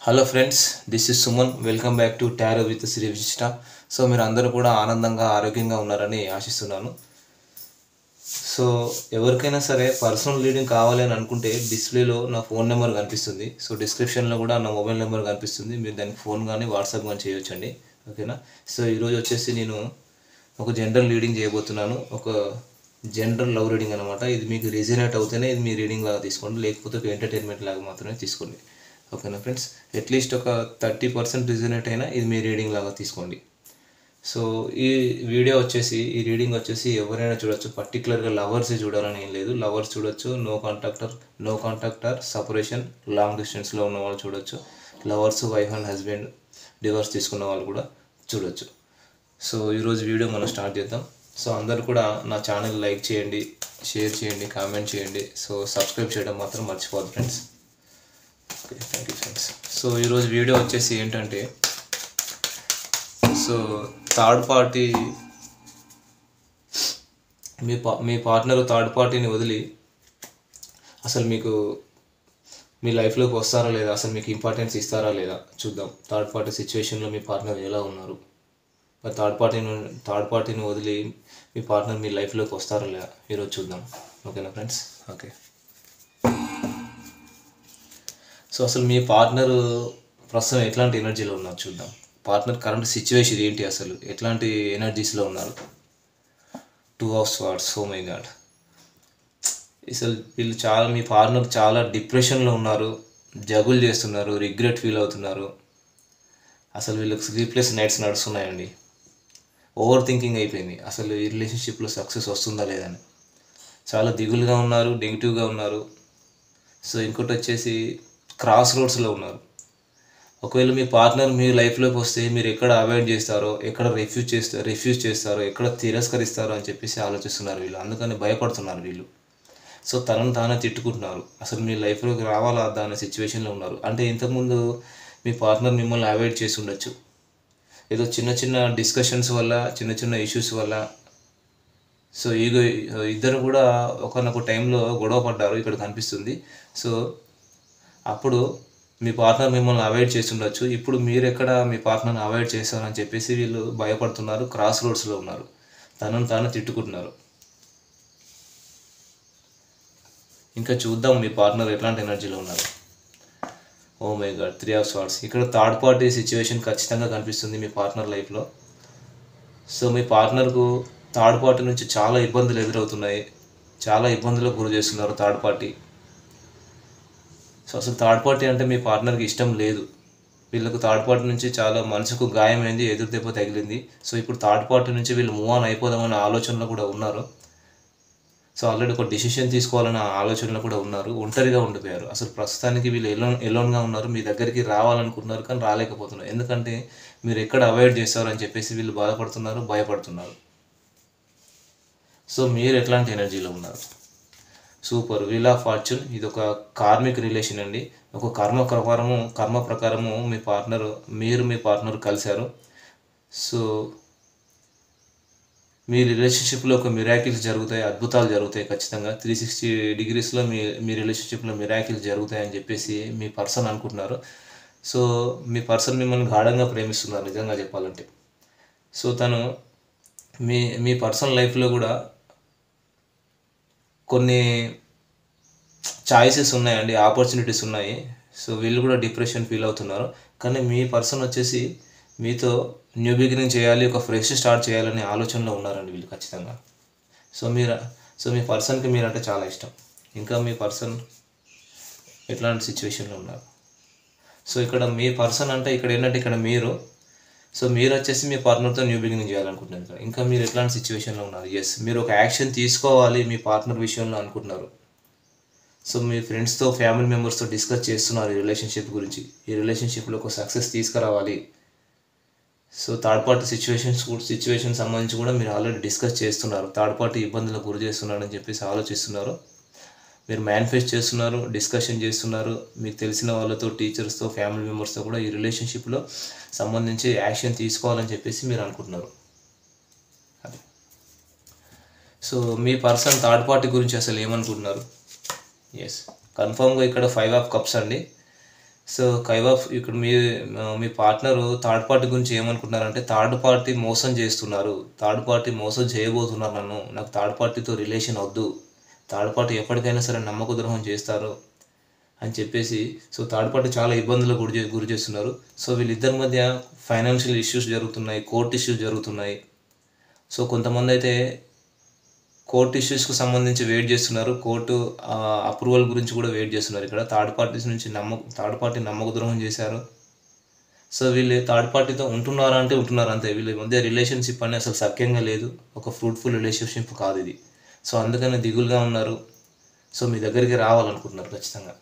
Hello friends, this is Suman. Welcome back to tarot with Shri Vishishta. So మీరు అందరూ కూడా ఆనందంగా ఆరోగ్యంగా ఉన్నారని ఆశిస్తున్నాను. సో ఎవరికైనా సరే పర్సనల్ రీడింగ్ కావాలి అని అనుకుంటే డిస్ప్లేలో నా ఫోన్ నెంబర్ కనిపిస్తుంది. సో డిస్క్రిప్షన్లో కూడా నా మొబైల్ నెంబర్ కనిపిస్తుంది. మీరు దానికి ఫోన్ కానీ వాట్సాప్ కానీ చేయొచ్చండి. ఓకేనా. సో ఈరోజు వచ్చేసి నేను ఒక జనరల్ రీడింగ్ చేయబోతున్నాను. ఒక జనరల్ లవ్ రీడింగ్ అనమాట. ఇది మీకు రిజనేట్ అవుతేనే ఇది మీ రీడింగ్ లాగా తీసుకోండి, లేకపోతే ఒక ఎంటర్టైన్మెంట్ లాగా మాత్రమే తీసుకోండి. ఓకేనా ఫ్రెండ్స్. అట్లీస్ట్ ఒక 30% రిజనేట్ అయినా ఇది మీ రీడింగ్ లాగా తీసుకోండి. సో ఈ వీడియో వచ్చేసి ఈ రీడింగ్ వచ్చేసి ఎవరైనా చూడొచ్చు. పర్టికులర్గా లవర్సే చూడాలని ఏం లేదు. లవర్స్ చూడొచ్చు, నో కాంటాక్టర్ సపరేషన్, లాంగ్ డిస్టెన్స్లో ఉన్న వాళ్ళు చూడొచ్చు. Lovers, wife and husband divorce తీసుకున్న వాళ్ళు కూడా చూడొచ్చు. సో ఈరోజు వీడియో మనం స్టార్ట్ చేద్దాం. సో అందరు కూడా నా ఛానల్ లైక్ చేయండి, షేర్ చేయండి, కామెంట్ చేయండి. సో సబ్స్క్రైబ్ చేయడం మాత్రం మర్చిపోదు friends. Okay, thank you friends. So ఈరోజు వీడియో వచ్చేసి ఏంటంటే, సో థర్డ్ పార్టీ మీ పార్ట్నర్ థర్డ్ పార్టీని వదిలి అసలు మీకు మీ లైఫ్లోకి వస్తారా లేదా, అసలు మీకు ఇంపార్టెన్స్ ఇస్తారా లేదా చూద్దాం. థర్డ్ పార్టీ సిచ్యువేషన్లో మీ పార్ట్నర్ ఎలా ఉన్నారు, మరి థర్డ్ పార్టీని వదిలి మీ పార్ట్నర్ మీ లైఫ్లోకి వస్తారా లేదా ఈరోజు చూద్దాం. ఓకేనా ఫ్రెండ్స్. ఓకే. సో అసలు మీ పార్ట్నర్ ప్రస్తుతం ఎట్లాంటి ఎనర్జీలో ఉన్నారు చూద్దాం. పార్ట్నర్ కరెంట్ సిచ్యువేషన్ ఏంటి, అసలు ఎట్లాంటి ఎనర్జీస్లో ఉన్నారు. 2 of Swords. Oh my god. అసలు వీళ్ళు మీ పార్ట్నర్ చాలా డిప్రెషన్లో ఉన్నారు, జగులు చేస్తున్నారు, రిగ్రెట్ ఫీల్ అవుతున్నారు. అసలు వీళ్ళకి స్లీప్లెస్ నైట్స్ నడుస్తున్నాయండి. ఓవర్ థింకింగ్ అయిపోయింది, అసలు ఈ రిలేషన్షిప్లో సక్సెస్ వస్తుందా లేదని. చాలా దిగులుగా ఉన్నారు, నెగిటివ్గా ఉన్నారు. సో ఇంకోటి వచ్చేసి క్రాస్ రోడ్స్లో ఉన్నారు. ఒకవేళ మీ పార్ట్నర్ మీ లైఫ్లోకి వస్తే మీరు ఎక్కడ అవాయిడ్ చేస్తారో, ఎక్కడ రిఫ్యూజ్ చేస్తారో, ఎక్కడ తిరస్కరిస్తారో అని చెప్పేసి ఆలోచిస్తున్నారు వీళ్ళు. అందుకని భయపడుతున్నారు వీళ్ళు. సో తనను తానే తిట్టుకుంటున్నారు. అసలు మీ లైఫ్లోకి రావాలా అనే సిచ్యువేషన్లో ఉన్నారు. అంటే ఇంతకుముందు మీ పార్ట్నర్ మిమ్మల్ని అవాయిడ్ చేసి ఉండొచ్చు. ఏదో చిన్న చిన్న డిస్కషన్స్ వల్ల, చిన్న చిన్న ఇష్యూస్ వల్ల. సో ఇద్దరు కూడా ఒకనొక టైంలో గొడవ పడ్డారు, ఇక్కడ కనిపిస్తుంది. సో అప్పుడు మీ పార్ట్నర్ మిమ్మల్ని అవాయిడ్ చేసి ఉండొచ్చు. ఇప్పుడు మీరు ఎక్కడ మీ పార్ట్నర్ని అవాయిడ్ చేస్తారని చెప్పేసి వీళ్ళు భయపడుతున్నారు, క్రాస్ రోడ్స్లో ఉన్నారు, తనను తాను తిట్టుకుంటున్నారు. ఇంకా చూద్దాం మీ పార్ట్నర్ ఎట్లాంటి ఎనర్జీలో ఉన్నారు. Oh my god, 3 of Swords. ఇక్కడ థర్డ్ పార్టీ సిచ్యువేషన్ ఖచ్చితంగా కనిపిస్తుంది మీ పార్ట్నర్ లైఫ్లో. సో మీ పార్ట్నర్కు థర్డ్ పార్టీ నుంచి చాలా ఇబ్బందులు ఎదురవుతున్నాయి, చాలా ఇబ్బందులకు గురి చేస్తున్నారు థర్డ్ పార్టీ. సో అసలు థర్డ్ పార్టీ అంటే మీ పార్ట్నర్కి ఇష్టం లేదు. వీళ్ళకు థర్డ్ పార్టీ నుంచి చాలా మనసుకు గాయమైంది, ఎదురు దెబ్బ తగిలింది. సో ఇప్పుడు థర్డ్ పార్టీ నుంచి వీళ్ళు మూవ్ ఆన్ అయిపోదామనే ఆలోచనలో కూడా ఉన్నారు. సో ఆల్రెడీ ఒక డిసిషన్ తీసుకోవాలనే ఆలోచనలో కూడా ఉన్నారు. ఒంటరిగా ఉండిపోయారు. అసలు ప్రస్తుతానికి వీళ్ళు ఎలోన్గా ఉన్నారు. మీ దగ్గరికి రావాలనుకుంటున్నారు కానీ రాలేకపోతున్నారు. ఎందుకంటే మీరు ఎక్కడ అవాయిడ్ చేస్తారు అని చెప్పేసి వీళ్ళు బాధపడుతున్నారు, భయపడుతున్నారు. సో మీరు ఎట్లాంటి ఎనర్జీలో ఉన్నారు. సూపర్. Wheel of fortune. ఇది ఒక కార్మిక్ రిలేషన్ అండి. ఒక కర్మ ప్రకారము మీరు మీ పార్ట్నర్ కలిశారు. సో మీ రిలేషన్షిప్లో ఒక మిరాకిల్స్ జరుగుతాయి, అద్భుతాలు జరుగుతాయి ఖచ్చితంగా. 360 degreesలో మీ రిలేషన్షిప్లో మిరాకిల్స్ జరుగుతాయని చెప్పేసి మీ పర్సన్ అనుకుంటున్నారు. సో మీ పర్సన్ మిమ్మల్ని గాఢంగా ప్రేమిస్తున్నారు నిజంగా చెప్పాలంటే. సో తను మీ పర్సన్ లైఫ్లో కూడా కొన్ని చాయిసెస్ ఉన్నాయండి, ఆపర్చునిటీస్ ఉన్నాయి. సో వీళ్ళు కూడా డిప్రెషన్ ఫీల్ అవుతున్నారు. కానీ మీ పర్సన్ వచ్చేసి మీతో న్యూ బిగినింగ్ చేయాలి, ఒక ఫ్రెష్ స్టార్ట్ చేయాలనే ఆలోచనలో ఉన్నారండి వీళ్ళు ఖచ్చితంగా. సో మీ పర్సన్కి మీరంటే చాలా ఇష్టం. ఇంకా మీ పర్సన్ ఎట్లాంటి సిచ్యువేషన్లో ఉన్నారు. సో ఇక్కడ మీ పర్సన్ అంటే ఇక్కడ ఏంటంటే ఇక్కడ మీరు. సో మీరు వచ్చేసి మీ పార్ట్నర్తో న్యూ బిగినింగ్ చేయాలనుకుంటున్నారు ఇక్కడ. ఇంకా మీరు ఎట్లాంటి సిచ్యువేషన్లో ఉన్నారు. ఎస్, మీరు ఒక యాక్షన్ తీసుకోవాలి మీ పార్ట్నర్ విషయంలో అనుకుంటున్నారు. సో మీ ఫ్రెండ్స్తో, ఫ్యామిలీ మెంబర్స్తో డిస్కస్ చేస్తున్నారు ఈ రిలేషన్షిప్ గురించి. ఈ రిలేషన్షిప్లో ఒక సక్సెస్ తీసుకురావాలి. సో థర్డ్ పార్టీ సిచ్యువేషన్ సంబంధించి కూడా మీరు ఆల్రెడీ డిస్కస్ చేస్తున్నారు. థర్డ్ పార్టీ ఇబ్బందులకు గురి చేస్తున్నారని చెప్పేసి ఆలోచిస్తున్నారు. మీరు మేనిఫెస్ట్ చేస్తున్నారు, డిస్కషన్ చేస్తున్నారు. మీకు తెలిసిన వాళ్ళతో, టీచర్స్తో, ఫ్యామిలీ మెంబర్స్తో కూడా ఈ రిలేషన్షిప్లో సంబంధించి యాక్షన్ తీసుకోవాలని చెప్పేసి మీరు అనుకుంటున్నారు. అది. సో మీ పర్సన్ థర్డ్ పార్టీ గురించి అసలు ఏమనుకుంటున్నారు. ఎస్, కన్ఫామ్గా ఇక్కడ 5 of Cups అండి. సో ఇక్కడ మీ పార్ట్నరు థర్డ్ పార్టీ గురించి ఏమనుకుంటున్నారంటే, థర్డ్ పార్టీ మోసం చేస్తున్నారు, థర్డ్ పార్టీ మోసం చేయబోతున్నారు, నాకు థర్డ్ పార్టీతో రిలేషన్ వద్దు, థర్డ్ పార్టీ ఎప్పటికైనా సరే నమ్మక ద్రోహం చేస్తారు అని చెప్పేసి, సో థర్డ్ పార్టీ చాలా ఇబ్బందులకు గురి చేస్తున్నారు. సో వీళ్ళిద్దరి మధ్య ఫైనాన్షియల్ ఇష్యూస్ జరుగుతున్నాయి, కోర్ట్ ఇష్యూస్ జరుగుతున్నాయి. సో కొంతమంది అయితే కోర్ట్ ఇష్యూస్కి సంబంధించి వెయిట్ చేస్తున్నారు, కోర్టు అప్రూవల్ గురించి కూడా వెయిట్ చేస్తున్నారు. ఇక్కడ థర్డ్ పార్టీస్ నుంచి థర్డ్ పార్టీ నమ్మక ద్రోహం చేశారు. సో వీళ్ళు థర్డ్ పార్టీతో ఉంటున్నారా అంటే ఉంటున్నారు అంతే. వీళ్ళ మధ్య రిలేషన్షిప్ అనేది అసలు సఖ్యంగా లేదు, ఒక ఫ్రూట్ఫుల్ రిలేషన్షిప్ కాదు ఇది. సో అందుకని దిగులుగా ఉన్నారు. సో మీ దగ్గరికి రావాలనుకుంటున్నారు ఖచ్చితంగా.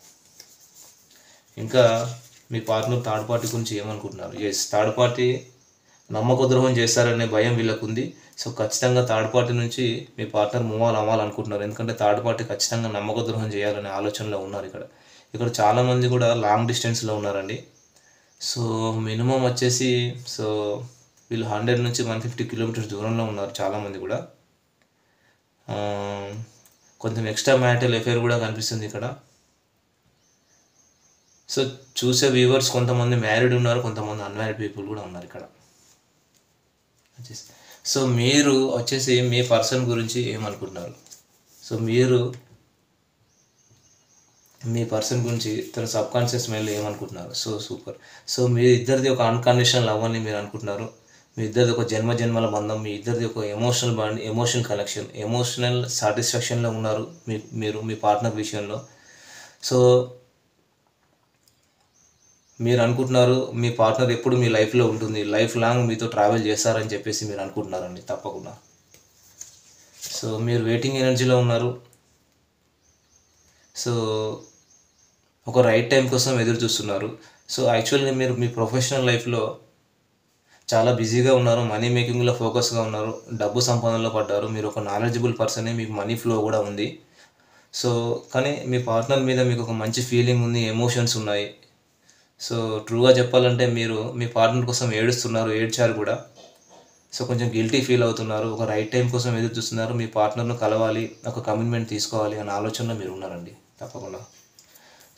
ఇంకా మీ పార్ట్నర్ థర్డ్ పార్టీ గురించి ఏమనుకుంటున్నారు? థర్డ్ పార్టీ నమ్మక ద్రోహం చేస్తారనే భయం వీళ్ళకు ఉంది. సో ఖచ్చితంగా థర్డ్ పార్టీ నుంచి మీ పార్ట్నర్ మూవ్ అవ్వాలనుకుంటున్నారు. ఎందుకంటే థర్డ్ పార్టీ ఖచ్చితంగా నమ్మక ద్రోహం చేయాలనే ఆలోచనలో ఉన్నారు. ఇక్కడ చాలామంది కూడా లాంగ్ డిస్టెన్స్లో ఉన్నారండి. సో మినిమం వచ్చేసి సో వీళ్ళు 100 నుంచి 150 కిలోమీటర్స్ దూరంలో ఉన్నారు చాలామంది కూడా. కొంచెం ఎక్స్ట్రా మ్యారిటల్ అఫేర్ కూడా కనిపిస్తుంది ఇక్కడ. సో చూసే వ్యూవర్స్ కొంతమంది మ్యారీడ్ ఉన్నారు, కొంతమంది అన్మ్యారీడ్ పీపుల్ కూడా ఉన్నారు ఇక్కడ. సో మీరు వచ్చేసి మీ పర్సన్ గురించి ఏమనుకుంటున్నారు? సో మీరు మీ పర్సన్ గురించి తన సబ్ కాన్షియస్ మైండ్లో ఏమనుకుంటున్నారు? So super. సో మీ ఇద్దరిది ఒక అన్కండిషనల్ లవ్ అని మీరు అనుకుంటున్నారు. మీ ఇద్దరిది ఒక జన్మల బంధం, మీ ఇద్దరిది ఒక emotional bond, emotional connection, emotional సాటిస్ఫాక్షన్లో ఉన్నారు మీరు మీ పార్ట్నర్ విషయంలో. సో మీరు అనుకుంటున్నారు మీ పార్ట్నర్ ఎప్పుడు మీ లైఫ్లో ఉంటుంది, లైఫ్ లాంగ్ మీతో ట్రావెల్ చేస్తారని చెప్పేసి మీరు అనుకుంటున్నారండి తప్పకుండా. సో మీరు వెయిటింగ్ ఎనర్జీలో ఉన్నారు. సో ఒక రైట్ టైం కోసం ఎదురు చూస్తున్నారు. సో యాక్చువల్గా మీరు మీ ప్రొఫెషనల్ లైఫ్లో చాలా బిజీగా ఉన్నారు, మనీ మేకింగ్లో ఫోకస్గా ఉన్నారు, డబ్బు సంపాదనలో పడ్డారు, మీరు ఒక నాలెడ్జబుల్ పర్సనే, మీకు మనీ ఫ్లో కూడా ఉంది. సో కానీ మీ పార్ట్నర్ మీద మీకు ఒక మంచి ఫీలింగ్ ఉంది, ఎమోషన్స్ ఉన్నాయి. సో ట్రూగా చెప్పాలంటే మీరు మీ పార్ట్నర్ కోసం ఏడ్చారు కూడా. సో కొంచెం గిల్టీ ఫీల్ అవుతున్నారు, ఒక రైట్ టైం కోసం ఎదురు చూస్తున్నారు, మీ పార్ట్నర్ను కలవాలి, ఒక కమిట్మెంట్ తీసుకోవాలి అనే ఆలోచనలో మీరు ఉన్నారండి తప్పకుండా.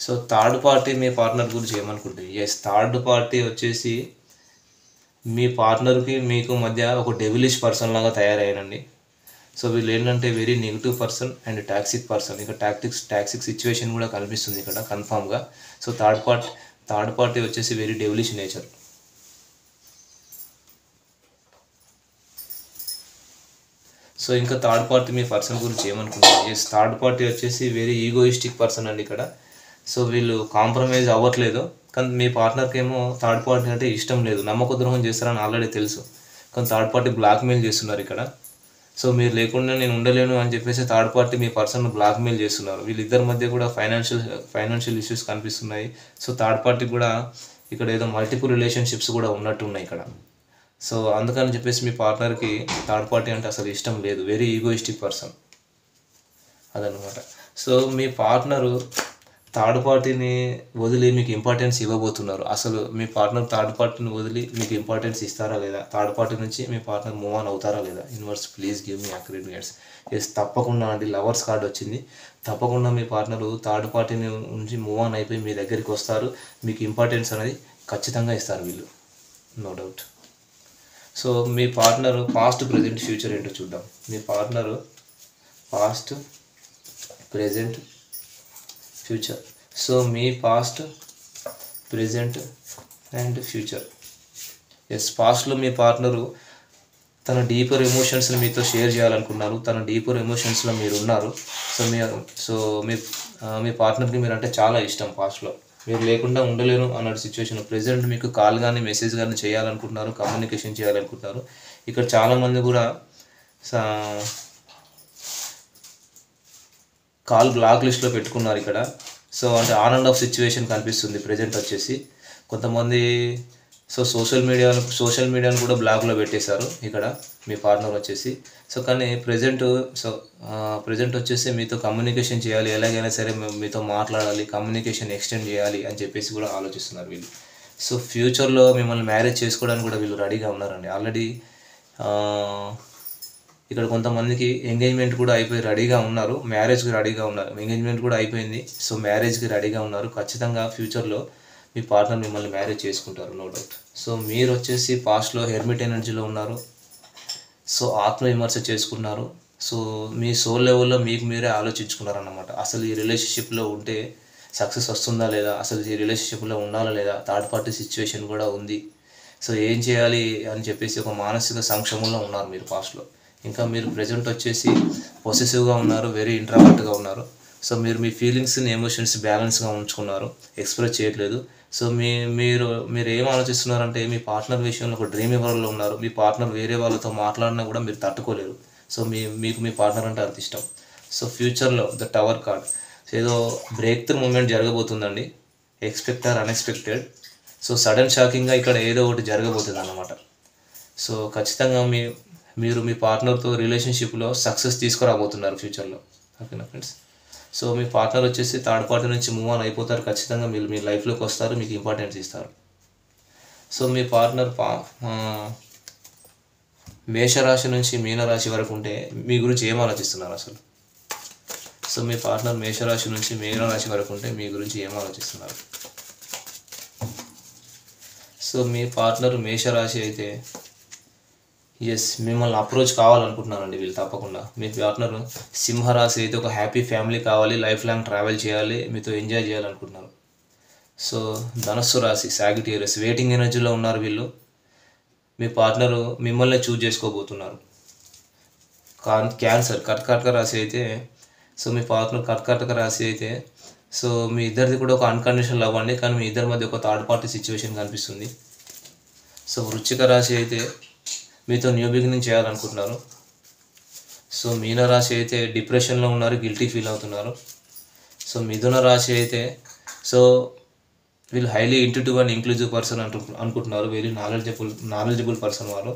సో థర్డ్ పార్టీ మీ పార్ట్నర్ గురించి ఏమనుకుంటుంది? థర్డ్ పార్టీ వచ్చేసి మీ పార్ట్నర్కి మీకు మధ్య ఒక డెవిలిష్ పర్సన్ లాగా తయారయ్యారండి. సో వీళ్ళు ఏంటంటే very negative person and toxic person. ఇక టాక్సిక్ సిచ్యువేషన్ కూడా కనిపిస్తుంది ఇక్కడ కన్ఫామ్గా. సో థర్డ్ పార్టీ వచ్చేసి వెరీ డెవిలిష్ నేచర్. సో ఇంకా థర్డ్ పార్టీ మీ పర్సన్ గురించి ఏమనుకుంటున్నారు? థర్డ్ పార్టీ వచ్చేసి వెరీ ఈగోయిస్టిక్ పర్సన్ అండి ఇక్కడ. సో వీళ్ళు కాంప్రమైజ్ అవ్వట్లేదు, కానీ మీ పార్ట్నర్కి ఏమో థర్డ్ పార్టీ అంటే ఇష్టం లేదు, నమ్మక ద్రోహం చేస్తారని ఆల్రెడీ తెలుసు, కానీ థర్డ్ పార్టీ బ్లాక్మెయిల్ చేస్తున్నారు ఇక్కడ. సో మీరు లేకుండా నేను ఉండలేను అని చెప్పేసి థర్డ్ పార్టీ మీ పర్సన్ బ్లాక్మెయిల్ చేస్తున్నారు. వీళ్ళిద్దరి మధ్య కూడా ఫైనాన్షియల్ ఇష్యూస్ కనిపిస్తున్నాయి. సో థర్డ్ పార్టీ కూడా ఇక్కడ ఏదో మల్టిపుల్ రిలేషన్షిప్స్ కూడా ఉన్నట్టు ఉన్నాయి ఇక్కడ. సో అందుకని చెప్పేసి మీ పార్ట్నర్కి థర్డ్ పార్టీ అంటే అసలు ఇష్టం లేదు, వెరీ ఈగోయిస్టిక్ పర్సన్ అదనమాట. సో మీ పార్ట్నరు థర్డ్ పార్టీని వదిలి మీకు ఇంపార్టెన్స్ ఇవ్వబోతున్నారు. అసలు మీ పార్ట్నర్ థర్డ్ పార్టీని వదిలి మీకు ఇంపార్టెన్స్ ఇస్తారా లేదా? థర్డ్ పార్టీ నుంచి మీ పార్ట్నర్ మూవ్ ఆన్ అవుతారా లేదా? Universe please give me accurate guides. తప్పకుండా అండి, లవర్స్ కార్డ్ వచ్చింది. తప్పకుండా మీ పార్ట్నరు థర్డ్ పార్టీని నుంచి మూవ్ ఆన్ అయిపోయి మీ దగ్గరికి వస్తారు, మీకు ఇంపార్టెన్స్ అనేది ఖచ్చితంగా ఇస్తారు వీళ్ళు, నో డౌట్. సో మీ పార్ట్నరు పాస్ట్, ప్రజెంట్, ఫ్యూచర్ ఏంటో చూద్దాం. మీ partner past, present, future. So మీ పాస్ట్, ప్రజెంట్ అండ్ ఫ్యూచర్. పాస్ట్లో మీ పార్ట్నరు తన డీపర్ ఎమోషన్స్ని మీతో షేర్ చేయాలనుకున్నారు, తన డీపర్ ఎమోషన్స్లో మీరు ఉన్నారు. సో మీ పార్ట్నర్కి మీరు అంటే చాలా ఇష్టం, పాస్ట్లో మీరు లేకుండా ఉండలేను అన్నట్టు సిచ్యువేషన్. ప్రెజెంట్ మీకు కాల్ కానీ మెసేజ్ కానీ చేయాలనుకుంటున్నారు, కమ్యూనికేషన్ చేయాలనుకుంటున్నారు. ఇక్కడ చాలామంది కూడా కాల్ బ్లాక్ లిస్ట్లో పెట్టుకున్నారు ఇక్కడ. సో అంటే ఆన్ అండ్ ఆఫ్ సిచ్యువేషన్ కనిపిస్తుంది ప్రెజెంట్ వచ్చేసి. కొంతమంది సో సోషల్ మీడియాను కూడా బ్లాక్లో పెట్టేశారు ఇక్కడ మీ పార్ట్నర్ వచ్చేసి. సో కానీ ప్రజెంట్ వచ్చేసి మీతో కమ్యూనికేషన్ చేయాలి, ఎలాగైనా సరే మీతో మాట్లాడాలి, కమ్యూనికేషన్ ఎక్స్టెండ్ చేయాలి అని చెప్పేసి కూడా ఆలోచిస్తున్నారు వీళ్ళు. సో ఫ్యూచర్లో మిమ్మల్ని మ్యారేజ్ చేసుకోవడానికి కూడా వీళ్ళు రెడీగా ఉన్నారండి ఆల్రెడీ. ఇక్కడ కొంతమందికి ఎంగేజ్మెంట్ కూడా అయిపోయి రెడీగా ఉన్నారు, మ్యారేజ్కి రెడీగా ఉన్నారు. ఎంగేజ్మెంట్ కూడా అయిపోయింది, సో మ్యారేజ్కి రెడీగా ఉన్నారు. ఖచ్చితంగా ఫ్యూచర్లో మీ పార్ట్నర్ మిమ్మల్ని మ్యారేజ్ చేసుకుంటారు, నో డౌట్. సో మీరు వచ్చేసి పాస్ట్లో హెర్మిట్ ఎనర్జీలో ఉన్నారు. సో ఆత్మవిమర్శ చేసుకున్నారు. సో మీ సోల్ లెవెల్లో మీకు మీరే ఆలోచించుకున్నారు అన్నమాట. అసలు ఈ రిలేషన్షిప్లో ఉంటే సక్సెస్ వస్తుందా లేదా, అసలు ఈ రిలేషన్షిప్లో ఉండాలా లేదా, థర్డ్ పార్టీ సిచ్యువేషన్ కూడా ఉంది. సో ఏం చేయాలి అని చెప్పేసి ఒక మానసిక సంక్షోభంలో ఉన్నారు మీరు పాస్ట్లో. ఇంకా మీరు ప్రజెంట్ వచ్చేసి పొసెసివ్గా ఉన్నారు, వెరీ ఇంట్రావర్ట్గా ఉన్నారు. సో మీరు మీ ఫీలింగ్స్ని ఎమోషన్స్ బ్యాలెన్స్గా ఉంచుకున్నారు, ఎక్స్ప్రెస్ చేయట్లేదు. సో మీరు ఏం ఆలోచిస్తున్నారంటే మీ పార్ట్నర్ విషయంలో ఒక డ్రీమ్ వరల్డ్లో ఉన్నారు. మీ పార్ట్నర్ వేరే వాళ్ళతో మాట్లాడినా కూడా మీరు తట్టుకోలేరు. సో మీకు మీ పార్ట్నర్ అంటే అంత ఇష్టం. సో ఫ్యూచర్లో ద టవర్ కార్డ్, ఏదో బ్రేక్ త్రూ మూమెంట్ జరగబోతుందండి, expect or unexpected. So sudden షాకింగ్గా ఇక్కడ ఏదో ఒకటి జరగబోతుంది అన్నమాట. సో ఖచ్చితంగా మీరు మీ పార్ట్నర్తో రిలేషన్షిప్లో సక్సెస్ తీసుకురాబోతున్నారు ఫ్యూచర్లో. ఓకేనా ఫ్రెండ్స్? సో మీ పార్ట్నర్ వచ్చేసి థర్డ్ పార్టీ నుంచి మూవ్ ఆన్ అయిపోతారు. ఖచ్చితంగా మీరు మీ లైఫ్లోకి వస్తారు, మీకు ఇంపార్టెన్స్ ఇస్తారు. సో మీ పార్ట్నర్ మేషరాశి నుంచి మీనరాశి వరకు ఉంటే మీ గురించి ఏం ఆలోచిస్తున్నారు అసలు? సో మీ పార్ట్నర్ మేషరాశి నుంచి మీనరాశి వరకు ఉంటే మీ గురించి ఏం ఆలోచిస్తున్నారు? సో మీ పార్ట్నర్ మేషరాశి అయితే ఎస్, మిమ్మల్ని అప్రోచ్ కావాలనుకుంటున్నానండి వీళ్ళు తప్పకుండా. మీ పార్ట్నర్ సింహరాశి అయితే ఒక హ్యాపీ ఫ్యామిలీ కావాలి, లైఫ్ లాంగ్ ట్రావెల్ చేయాలి, మీతో ఎంజాయ్ చేయాలనుకుంటున్నారు. సో ధనస్సు రాశి సాగిటేరియస్ వెయిటింగ్ ఎనర్జీలో ఉన్నారు వీళ్ళు. మీ పార్ట్నరు మిమ్మల్ని చూజ్ చేసుకోబోతున్నారు. క్యాన్సర్ కర్కాటక రాశి అయితే, సో మీ పార్ట్నర్ కర్కాటక రాశి అయితే, సో మీ ఇద్దరిది కూడా ఒక అన్కండిషనల్ లవ్ అండి, కానీ మీ ఇద్దరి మధ్య ఒక థర్డ్ పార్టీ సిచ్యువేషన్ కనిపిస్తుంది. సో వృశ్చిక రాశి అయితే మీతో న్యూ బిగినింగ్ చేయాలనుకుంటున్నారు. సో మీనరాశి అయితే డిప్రెషన్లో ఉన్నారు, గిల్టీ ఫీల్ అవుతున్నారు. సో మిథున రాశి అయితే, సో వీళ్ళు highly intuitive and inclusive person అనుకుంటున్నారు, వెరీ నాలెడ్జబుల్ పర్సన్ వాళ్ళు.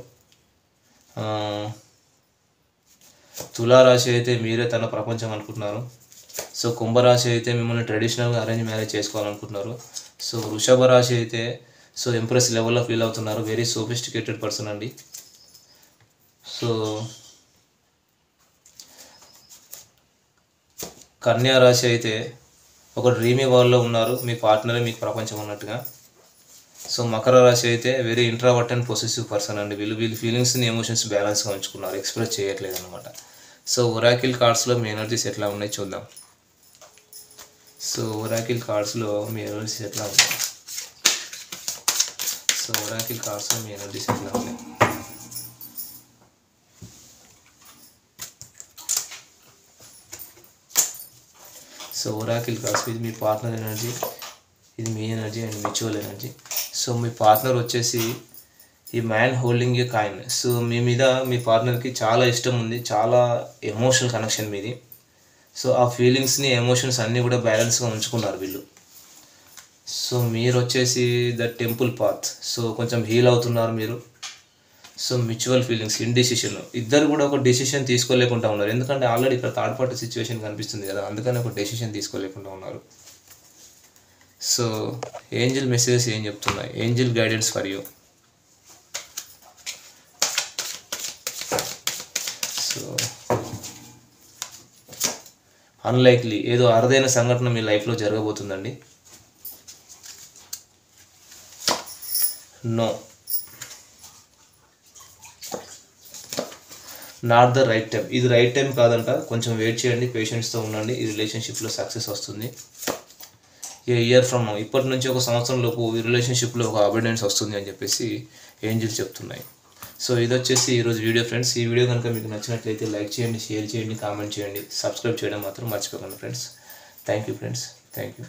తులారాశి అయితే మీరే తన ప్రపంచం అనుకుంటున్నారు. సో కుంభరాశి అయితే మిమ్మల్ని ట్రెడిషనల్గా అరేంజ్ మ్యారేజ్ చేసుకోవాలనుకుంటున్నారు. సో వృషభ రాశి అయితే సో ఇంప్రెస్ లెవెల్లో ఫీల్ అవుతున్నారు, వెరీ సోఫిస్టికేటెడ్ పర్సన్ అండి. సో కన్యా రాశి అయితే ఒక డ్రీమీ వరల్డ్లో ఉన్నారు, మీ పార్ట్నరే మీకు ప్రపంచం అన్నట్టుగా. సో మకర రాశి అయితే very introvert and possessive person అండి. వీళ్ళు ఫీలింగ్స్ని ఎమోషన్స్ బ్యాలెన్స్గా ఉంచుకున్నారు, ఎక్స్ప్రెస్ చేయట్లేదు అనమాట. సో ఒరాకిల్ కార్డ్స్లో మీ ఎనర్జీస్ ఎట్లా ఉన్నాయి చూద్దాం. సో ఒరాకిల్ కార్డ్స్లో మీ ఎనర్జీస్ ఎట్లా ఉన్నాయి? సో ఒరాకిల్ కార్డ్స్లో మీ ఎనర్జీస్ ఎట్లా ఉన్నాయి? సో ఒరాకిల్ కార్డ్స్, ఇది మీ పార్ట్నర్ ఎనర్జీ, ఇది మీ energy and mutual energy. So మీ పార్ట్నర్ వచ్చేసి ఈ man holding a coin. So మీ మీద మీ పార్ట్నర్కి చాలా ఇష్టం ఉంది, చాలా ఎమోషనల్ కనెక్షన్ మీది. సో ఆ ఫీలింగ్స్ని ఎమోషన్స్ అన్నీ కూడా బ్యాలెన్స్గా ఉంచుకున్నారు వీళ్ళు. సో మీరు వచ్చేసి ద టెంపుల్ పాత్, సో కొంచెం హీల్ అవుతున్నారు మీరు. సో మ్యూచువల్ ఫీలింగ్స్, ఇండిసిషన్, ఇద్దరు కూడా ఒక డెసిషన్ తీసుకోలేకుండా ఉన్నారు, ఎందుకంటే ఆల్రెడీ ఇక్కడ థర్డ్ పార్టీ సిచ్యువేషన్ కనిపిస్తుంది కదా, అందుకని ఒక డెసిషన్ తీసుకోలేకుండా ఉన్నారు. సో ఏంజిల్ మెసేజెస్ ఏం చెప్తున్నాయి? Angel guidance for you. So unlikely ఏదో అరుదైన సంఘటన మీ లైఫ్లో జరగబోతుందండి. No, not the right time. ఇది రైట్ టైం కాదంట, కొంచెం వెయిట్ చేయండి, పేషెన్స్తో ఉండండి, ఈ రిలేషన్షిప్లో సక్సెస్ వస్తుంది. ఏ ఇయర్ ఫ్రమ్ నౌ, ఇప్పటి నుంచి ఒక సంవత్సరం లోపు ఈ రిలేషన్షిప్లో ఒక అబెండెన్స్ వస్తుంది అని చెప్పేసి ఏంజిల్స్ చెప్తున్నాయి. సో ఇది వచ్చేసి ఈరోజు వీడియో ఫ్రెండ్స్. ఈ వీడియో కనుక మీకు నచ్చినట్లయితే లైక్ చేయండి, షేర్ చేయండి, కామెంట్ చేయండి, సబ్స్క్రైబ్ చేయడం మాత్రం మర్చిపోకండి friends. Thank you friends, thank you.